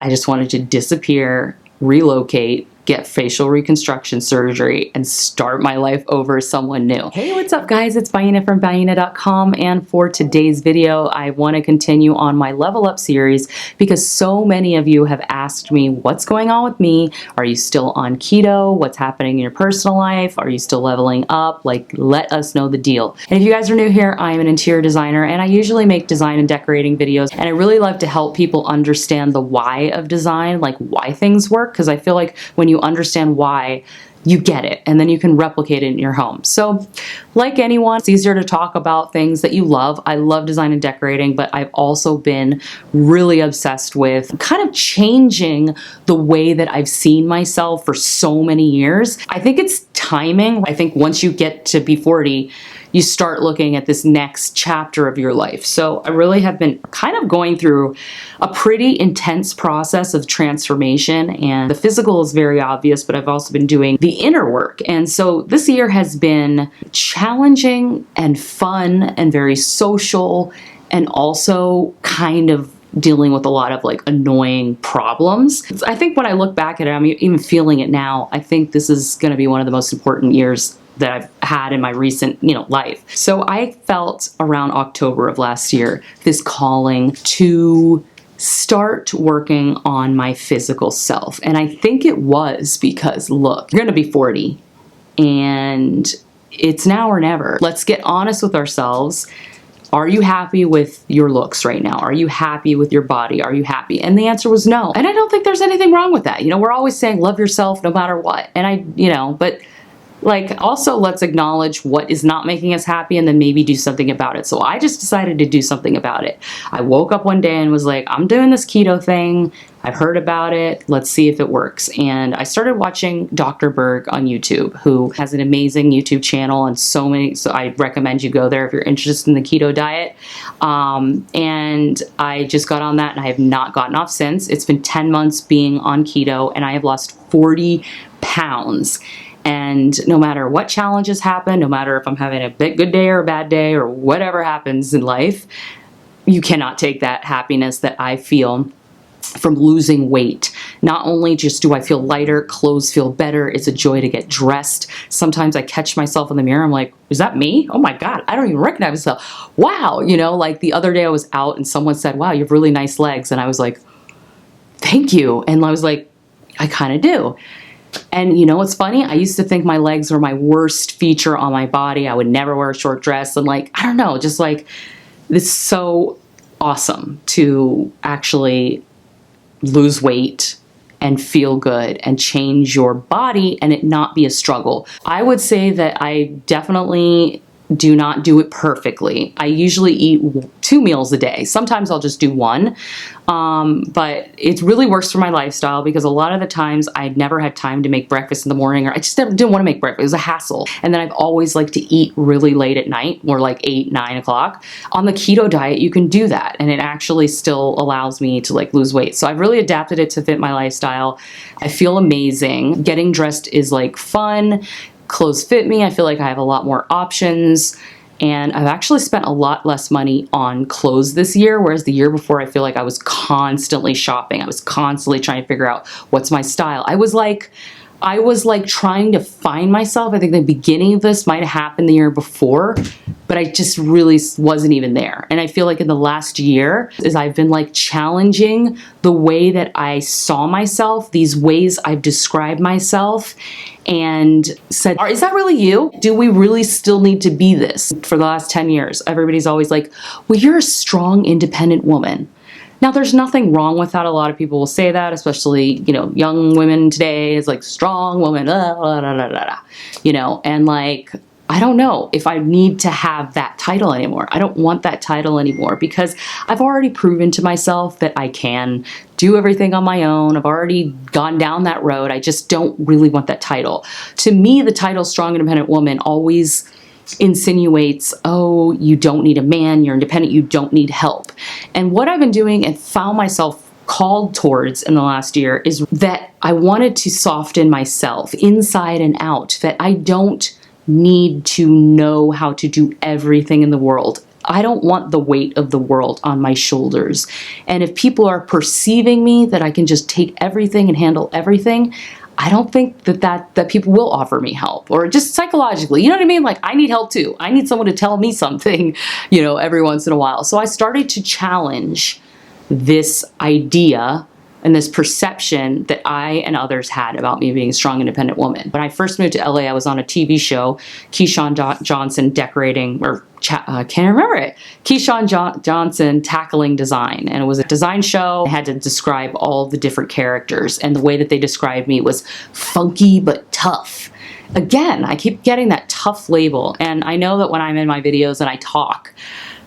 I just wanted to disappear, relocate, get facial reconstruction surgery, and start my life over as someone new. Hey, what's up guys? It's Baiyina from Baiyina.com, and for today's video, I want to continue on my level up series because so many of you have asked me what's going on with me. Are you still on keto? What's happening in your personal life? Are you still leveling up? Like, let us know the deal. And if you guys are new here, I'm an interior designer and I usually make design and decorating videos, and I really love to help people understand the why of design, like why things work, because I feel like when you understand why, you get it, and then you can replicate it in your home. So like anyone, it's easier to talk about things that you love. I love design and decorating, but I've also been really obsessed with kind of changing the way that I've seen myself for so many years. I think it's timing. I think once you get to be 40, you start looking at this next chapter of your life. So I really have been kind of going through a pretty intense process of transformation, and the physical is very obvious, but I've also been doing the inner work. And so this year has been challenging and fun and very social, and also kind of dealing with a lot of like annoying problems. I think when I look back at it, I'm even feeling it now. I think this is going to be one of the most important years that I've had in my recent, life. So I felt around October of last year this calling to start working on my physical self. And I think it was because, look, you're gonna be 40 and it's now or never. Let's get honest with ourselves. Are you happy with your looks right now? Are you happy with your body? Are you happy? And the answer was no. And I don't think there's anything wrong with that. We're always saying love yourself no matter what. And but like, also let's acknowledge what is not making us happy and then maybe do something about it. So I just decided to do something about it. I woke up one day and was like, I'm doing this keto thing. I've heard about it. Let's see if it works. And I started watching Dr. Berg on YouTube, who has an amazing YouTube channel and so I recommend you go there if you're interested in the keto diet. And I just got on that and I have not gotten off since. It's been 10 months being on keto and I have lost 40 pounds. And no matter what challenges happen, no matter if I'm having a good day or a bad day or whatever happens in life, you cannot take that happiness that I feel from losing weight. Not only just do I feel lighter, clothes feel better, it's a joy to get dressed. Sometimes I catch myself in the mirror, I'm like, is that me? Oh my God, I don't even recognize myself. Wow, like the other day I was out and someone said, wow, you have really nice legs. And I was like, thank you. And I was like, I kind of do. And what's funny? I used to think my legs were my worst feature on my body. I would never wear a short dress. And I don't know, just like, it's so awesome to actually lose weight and feel good and change your body and it not be a struggle. I would say that I definitely do not do it perfectly. I usually eat 2 meals a day. Sometimes I'll just do one. But it really works for my lifestyle because a lot of the times I never had time to make breakfast in the morning, or I just didn't want to make breakfast. It was a hassle. And then I've always liked to eat really late at night, more like 8, 9 o'clock. On the keto diet, you can do that. And it actually still allows me to lose weight. So I've really adapted it to fit my lifestyle. I feel amazing. Getting dressed is fun. Clothes fit me. I feel like I have a lot more options, and I've actually spent a lot less money on clothes this year, whereas the year before I feel like I was constantly shopping. I was constantly trying to figure out what's my style. I was trying to find myself. I think the beginning of this might have happened the year before, but I just really wasn't even there. And I feel like in the last year, as I've been challenging the way that I saw myself, these ways I've described myself, and said, is that really you? Do we really still need to be this? For the last 10 years, everybody's always like, well, you're a strong, independent woman. Now, there's nothing wrong with that. A lot of people will say that, especially, young women today is strong woman, and I don't know if I need to have that title anymore. I don't want that title anymore because I've already proven to myself that I can do everything on my own. I've already gone down that road. I just don't really want that title. To me, the title strong independent woman always insinuates, oh, you don't need a man, you're independent, you don't need help. And what I've been doing and found myself called towards in the last year is that I wanted to soften myself inside and out, that I don't need to know how to do everything in the world. I don't want the weight of the world on my shoulders. And if people are perceiving me that I can just take everything and handle everything, I don't think that people will offer me help, or just psychologically, you know what I mean? Like, I need help too. I need someone to tell me something, you know, every once in a while. So I started to challenge this idea and this perception that I and others had about me being a strong, independent woman. When I first moved to LA, I was on a TV show, Keyshawn Johnson decorating, or can't remember it. Keyshawn Johnson tackling design. And it was a design show. I had to describe all the different characters. And the way that they described me was funky but tough. Again, I keep getting that tough label. And I know that when I'm in my videos and I talk,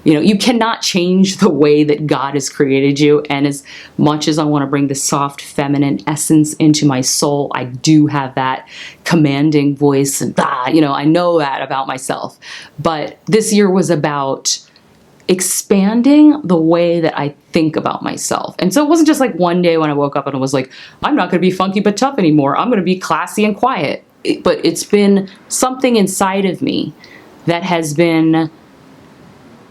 you know, you cannot change the way that God has created you. And as much as I want to bring the soft feminine essence into my soul, I do have that commanding voice. And, you know, I know that about myself. But this year was about expanding the way that I think about myself. And so it wasn't just like one day when I woke up and I was like, I'm not going to be funky but tough anymore. I'm going to be classy and quiet. But it's been something inside of me that has been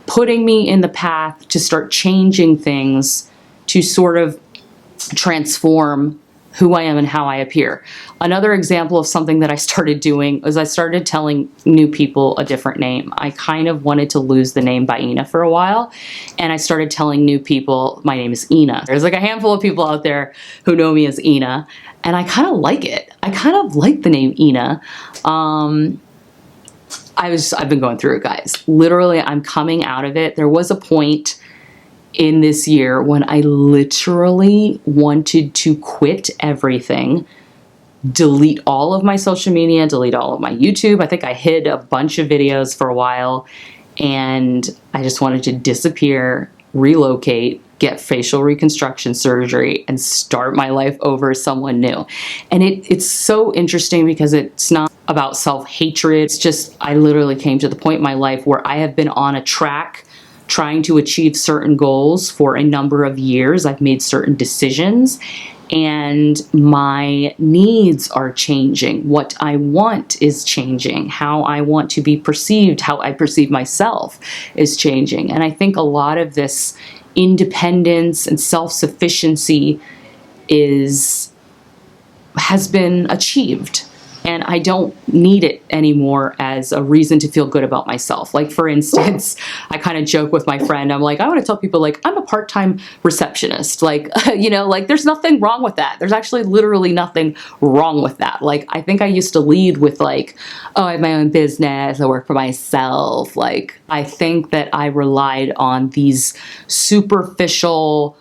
putting me in the path to start changing things, to sort of transform who I am and how I appear. Another example of something that I started doing is I started telling new people a different name. I kind of wanted to lose the name Baiyina for a while, and I started telling new people my name is Ina. There's like a handful of people out there who know me as Ina, and I kind of like it. I kind of like the name Ina. I've been going through it, guys. Literally, I'm coming out of it. There was a point in this year when I literally wanted to quit everything, delete all of my social media, delete all of my YouTube. I think I hid a bunch of videos for a while, and I just wanted to disappear, relocate, get facial reconstruction surgery, and start my life over as someone new. And it's so interesting because it's not about self-hatred. It's just, I literally came to the point in my life where I have been on a track trying to achieve certain goals for a number of years. I've made certain decisions, and my needs are changing. What I want is changing. How I want to be perceived, how I perceive myself is changing. And I think a lot of this independence and self-sufficiency has been achieved. And I don't need it anymore as a reason to feel good about myself. Like, for instance, I kind of joke with my friend. I'm like, I want to tell people, like, I'm a part-time receptionist. Like, you know, like, there's nothing wrong with that. There's actually literally nothing wrong with that. Like, I think I used to lead with, like, oh, I have my own business. I work for myself. Like, I think that I relied on these superficial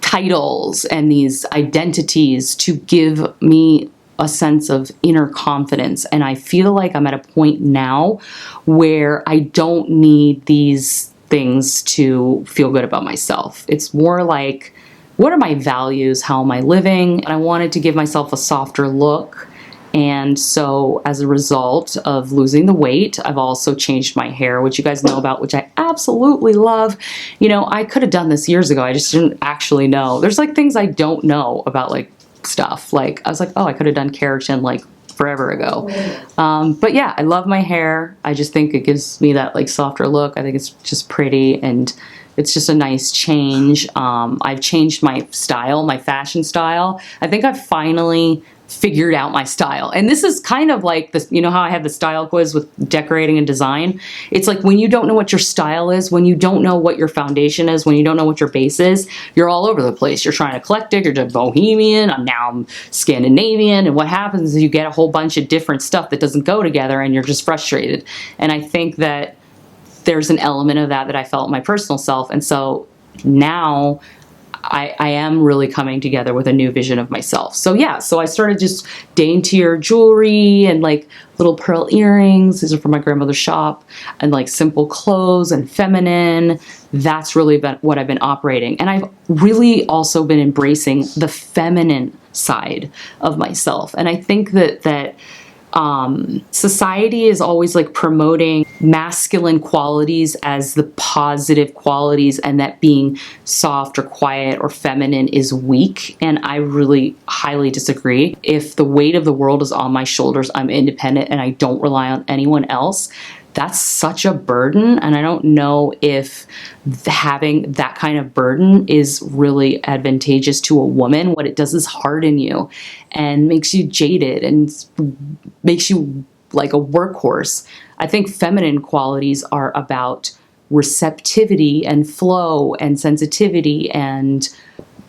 titles and these identities to give me a sense of inner confidence. And I feel like I'm at a point now where I don't need these things to feel good about myself. It's more like, what are my values? How am I living? And I wanted to give myself a softer look. And so as a result of losing the weight, I've also changed my hair, which you guys know about, which I absolutely love. You know, I could have done this years ago. I just didn't actually know. There's like things I don't know about, like, stuff. Like, I was like, oh, I could have done keratin like forever ago. But yeah, I love my hair. I just think it gives me that like softer look. I think it's just pretty, and it's just a nice change. I've changed my style, my fashion style. I think I've finally figured out my style. And this is kind of like this, you know how I have the style quiz with decorating and design? It's like when you don't know what your style is, when you don't know what your foundation is, when you don't know what your base is, you're all over the place. You're trying eclectic, you're just bohemian, now I'm Scandinavian, and what happens is you get a whole bunch of different stuff that doesn't go together, and you're just frustrated. And I think that there's an element of that I felt in my personal self. And so now I am really coming together with a new vision of myself. So yeah, so I started just daintier jewelry and like little pearl earrings. These are from my grandmother's shop, and like simple clothes and feminine. That's really been what I've been operating. And I've really also been embracing the feminine side of myself. And I think that society is always like promoting masculine qualities as the positive qualities, and that being soft or quiet or feminine is weak. And I really highly disagree. If the weight of the world is on my shoulders, I'm independent and I don't rely on anyone else, that's such a burden. And I don't know if having that kind of burden is really advantageous to a woman. What it does is harden you and makes you jaded and makes you like a workhorse. I think feminine qualities are about receptivity and flow and sensitivity and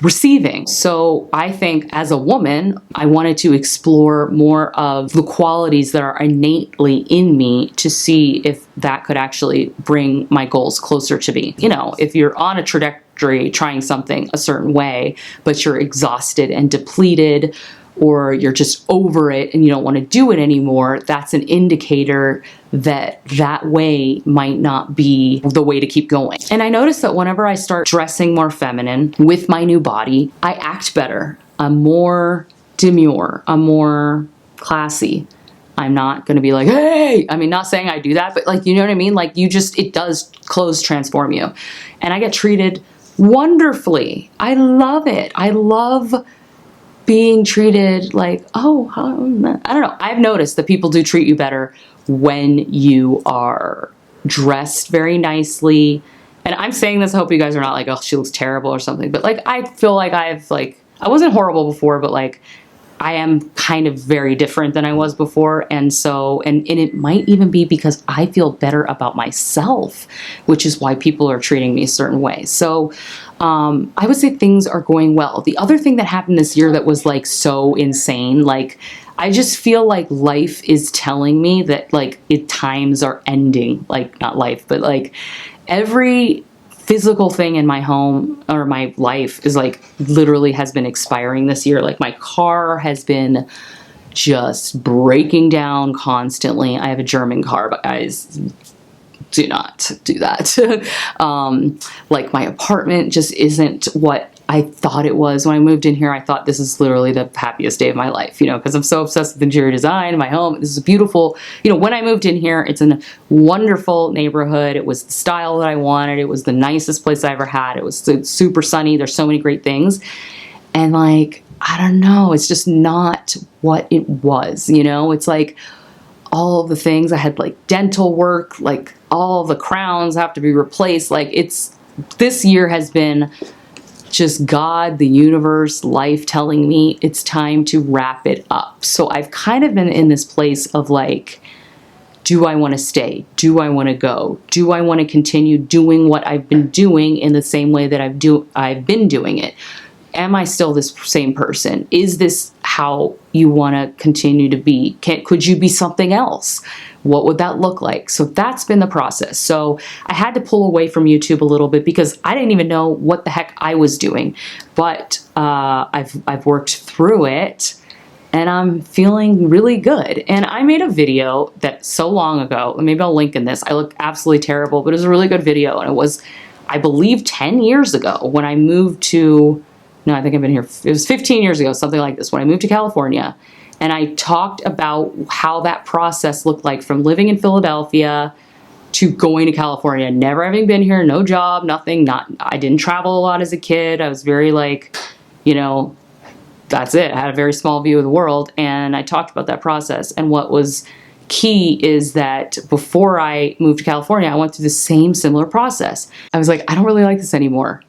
receiving. So I think as a woman, I wanted to explore more of the qualities that are innately in me to see if that could actually bring my goals closer to me. You know, if you're on a trajectory trying something a certain way, but you're exhausted and depleted, or you're just over it and you don't want to do it anymore, that's an indicator that that way might not be the way to keep going. And I noticed that whenever I start dressing more feminine with my new body, I act better. I'm more demure. I'm more classy. I'm not going to be like, hey, I mean, not saying I do that, but like, you know what I mean? Like it does, clothes transform you. And I get treated wonderfully. I love it. I love being treated like, oh, I don't know. I've noticed that people do treat you better when you are dressed very nicely. And I'm saying this, I hope you guys are not like, oh, she looks terrible or something. But like, I feel like I wasn't horrible before, but like, I am kind of very different than I was before. And so, and it might even be because I feel better about myself, which is why people are treating me a certain way. So I would say things are going well. The other thing that happened this year that was like so insane, like I just feel like life is telling me that like times are ending, like not life, but like every physical thing in my home or my life is like literally has been expiring this year. Like my car has been just breaking down constantly. I have a German car, but guys, do not do that. Like my apartment just isn't what I thought it was. When I moved in here, I thought this is literally the happiest day of my life, you know, because I'm so obsessed with interior design. My home, this is beautiful. You know, when I moved in here, it's in a wonderful neighborhood. It was the style that I wanted. It was the nicest place I ever had. It was super sunny. There's so many great things. And like, I don't know, it's just not what it was, you know? It's like all of the things. I had like dental work, like all the crowns have to be replaced. Like this year has been just God, the universe, life telling me it's time to wrap it up. So I've kind of been in this place of like, do I want to stay? Do I want to go? Do I want to continue doing what I've been doing in the same way that I've been doing it? Am I still this same person? Is this how you want to continue to be? Could you be something else? What would that look like? So that's been the process. So I had to pull away from YouTube a little bit because I didn't even know what the heck I was doing. But I've worked through it and I'm feeling really good. And I made a video that so long ago, maybe I'll link in this. I look absolutely terrible, but it was a really good video. And it was, I believe, 10 years ago when I moved to, no, I think I've been here, it was 15 years ago, something like this, when I moved to California. And I talked about how that process looked like from living in Philadelphia to going to California, never having been here, no job, nothing, I didn't travel a lot as a kid. I was very like, you know, that's it. I had a very small view of the world. And I talked about that process. And what was key is that before I moved to California, I went through the same similar process. I was like, I don't really like this anymore.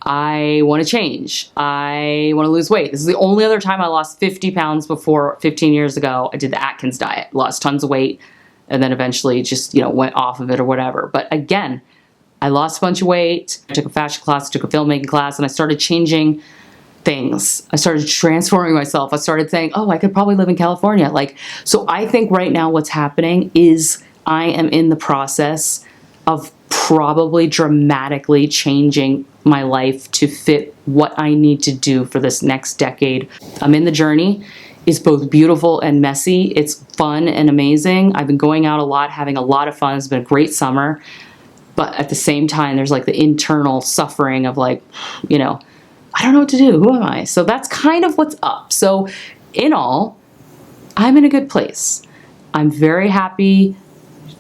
I want to change. I want to lose weight. This is the only other time I lost 50 pounds before 15 years ago. I did the Atkins diet, lost tons of weight, and then eventually just, you know, went off of it or whatever. But again, I lost a bunch of weight. I took a fashion class, took a filmmaking class, and I started changing things. I started transforming myself. I started saying, oh, I could probably live in California. Like, so I think right now what's happening is I am in the process of probably dramatically changing my life to fit what I need to do for this next decade. I'm in the journey. It's both beautiful and messy. It's fun and amazing. I've been going out a lot, having a lot of fun. It's been a great summer. But at the same time, there's like the internal suffering of like, you know, I don't know what to do. Who am I? So that's kind of what's up. So in all, I'm in a good place. I'm very happy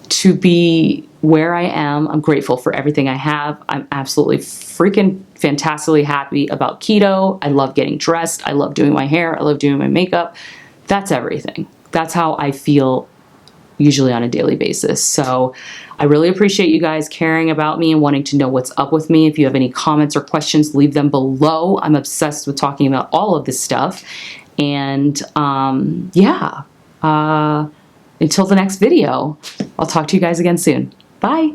to be where I am. I'm grateful for everything I have. I'm absolutely freaking fantastically happy about keto. I love getting dressed. I love doing my hair. I love doing my makeup. That's everything. That's how I feel usually on a daily basis. So I really appreciate you guys caring about me and wanting to know what's up with me. If you have any comments or questions, leave them below. I'm obsessed with talking about all of this stuff. And yeah, until the next video, I'll talk to you guys again soon. Bye.